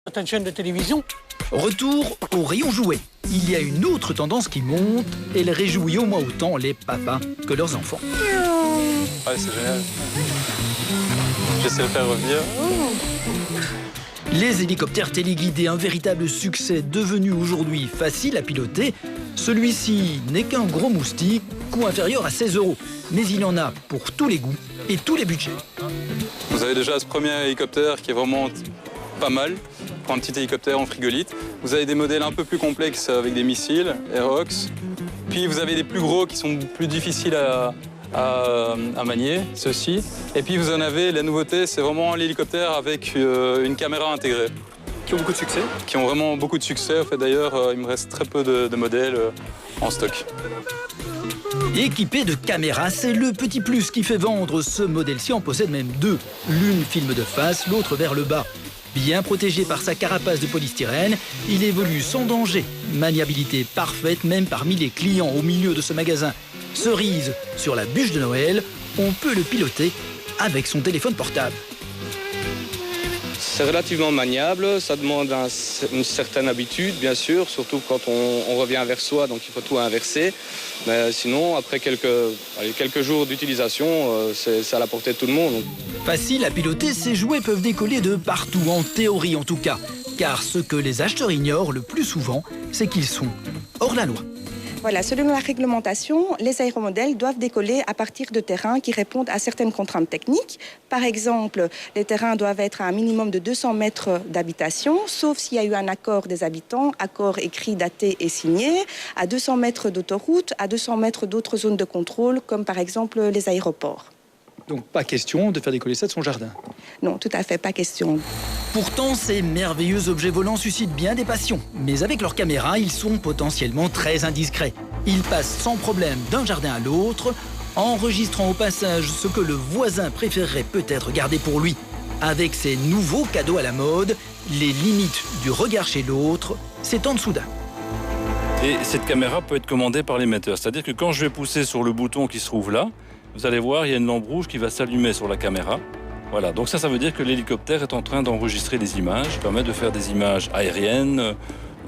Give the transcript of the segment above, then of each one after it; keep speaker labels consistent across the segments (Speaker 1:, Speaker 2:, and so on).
Speaker 1: Certaines chaînes de télévision.
Speaker 2: Retour au rayon jouets. Il y a une autre tendance qui monte. Elle réjouit au moins autant les papas que leurs enfants.
Speaker 3: Ouais, c'est génial. J'essaie de le faire revenir.
Speaker 2: Les hélicoptères téléguidés, un véritable succès devenu aujourd'hui facile à piloter. Celui-ci n'est qu'un gros moustique, coût inférieur à 16 €. Mais il y en a pour tous les goûts et tous les budgets.
Speaker 3: Vous avez déjà ce premier hélicoptère qui est vraiment pas mal. Pour un petit hélicoptère en frigolite. Vous avez des modèles un peu plus complexes avec des missiles, Aerox. Puis vous avez des plus gros qui sont plus difficiles à manier, ceux-ci. Et puis vous en avez, la nouveauté, c'est vraiment l'hélicoptère avec une caméra intégrée.
Speaker 4: Qui ont beaucoup de succès.
Speaker 3: Qui ont vraiment beaucoup de succès. En fait, d'ailleurs, il me reste très peu de modèles en stock.
Speaker 2: Équipé de caméras, c'est le petit plus qui fait vendre. Ce modèle-ci en possède même deux. L'une filme de face, l'autre vers le bas. Bien protégé par sa carapace de polystyrène, il évolue sans danger. Maniabilité parfaite même parmi les clients au milieu de ce magasin. Cerise sur la bûche de Noël, on peut le piloter avec son téléphone portable.
Speaker 5: C'est relativement maniable, ça demande une certaine habitude, bien sûr, surtout quand on revient vers soi, donc il faut tout inverser. Mais sinon, après quelques jours d'utilisation, c'est à la portée de tout le monde.
Speaker 2: Facile à piloter, ces jouets peuvent décoller de partout, en théorie en tout cas. Car ce que les acheteurs ignorent le plus souvent, c'est qu'ils sont hors la loi.
Speaker 6: Voilà, selon la réglementation, les aéromodèles doivent décoller à partir de terrains qui répondent à certaines contraintes techniques. Par exemple, les terrains doivent être à un minimum de 200 mètres d'habitation, sauf s'il y a eu un accord des habitants, accord écrit, daté et signé, à 200 mètres d'autoroute, à 200 mètres d'autres zones de contrôle, comme par exemple les aéroports.
Speaker 4: Donc pas question de faire décoller ça de son jardin.
Speaker 6: Non, tout à fait, pas question.
Speaker 2: Pourtant, ces merveilleux objets volants suscitent bien des passions. Mais avec leurs caméras, ils sont potentiellement très indiscrets. Ils passent sans problème d'un jardin à l'autre, enregistrant au passage ce que le voisin préférerait peut-être garder pour lui. Avec ces nouveaux cadeaux à la mode, les limites du regard chez l'autre s'étendent soudain.
Speaker 7: Et cette caméra peut être commandée par l'émetteur. C'est-à-dire que quand je vais pousser sur le bouton qui se trouve là, vous allez voir, il y a une lampe rouge qui va s'allumer sur la caméra. Voilà, donc ça veut dire que l'hélicoptère est en train d'enregistrer des images, qui permet de faire des images aériennes,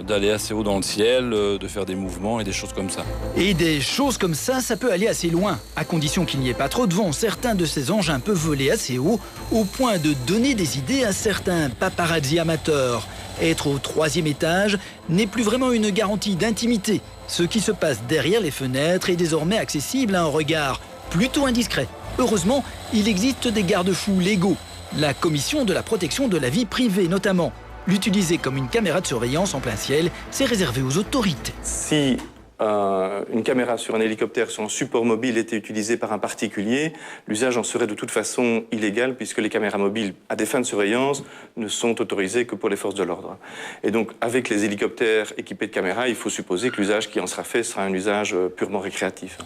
Speaker 7: d'aller assez haut dans le ciel, de faire des mouvements et des choses comme ça.
Speaker 2: Et des choses comme ça peut aller assez loin. À condition qu'il n'y ait pas trop de vent, certains de ces engins peuvent voler assez haut, au point de donner des idées à certains paparazzi amateurs. Être au 3e étage n'est plus vraiment une garantie d'intimité. Ce qui se passe derrière les fenêtres est désormais accessible à un regard plutôt indiscret. Heureusement, il existe des garde-fous légaux. La commission de la protection de la vie privée notamment. L'utiliser comme une caméra de surveillance en plein ciel, c'est réservé aux autorités.
Speaker 8: Si une caméra sur un hélicoptère, sur un support mobile était utilisée par un particulier, l'usage en serait de toute façon illégal puisque les caméras mobiles à des fins de surveillance ne sont autorisées que pour les forces de l'ordre. Et donc avec les hélicoptères équipés de caméras, il faut supposer que l'usage qui en sera fait sera un usage purement récréatif.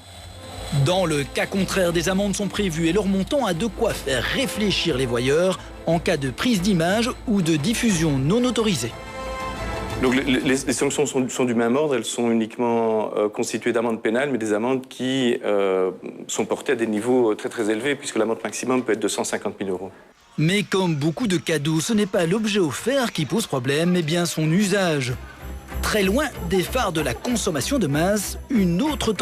Speaker 2: Dans le cas contraire, des amendes sont prévues et leur montant a de quoi faire réfléchir les voyeurs en cas de prise d'image ou de diffusion non autorisée.
Speaker 8: Donc les sanctions sont du même ordre, elles sont uniquement constituées d'amendes pénales, mais des amendes qui sont portées à des niveaux très très élevés, puisque l'amende maximum peut être de 150 000 €.
Speaker 2: Mais comme beaucoup de cadeaux, ce n'est pas l'objet offert qui pose problème, mais bien son usage. Très loin des phares de la consommation de masse, une autre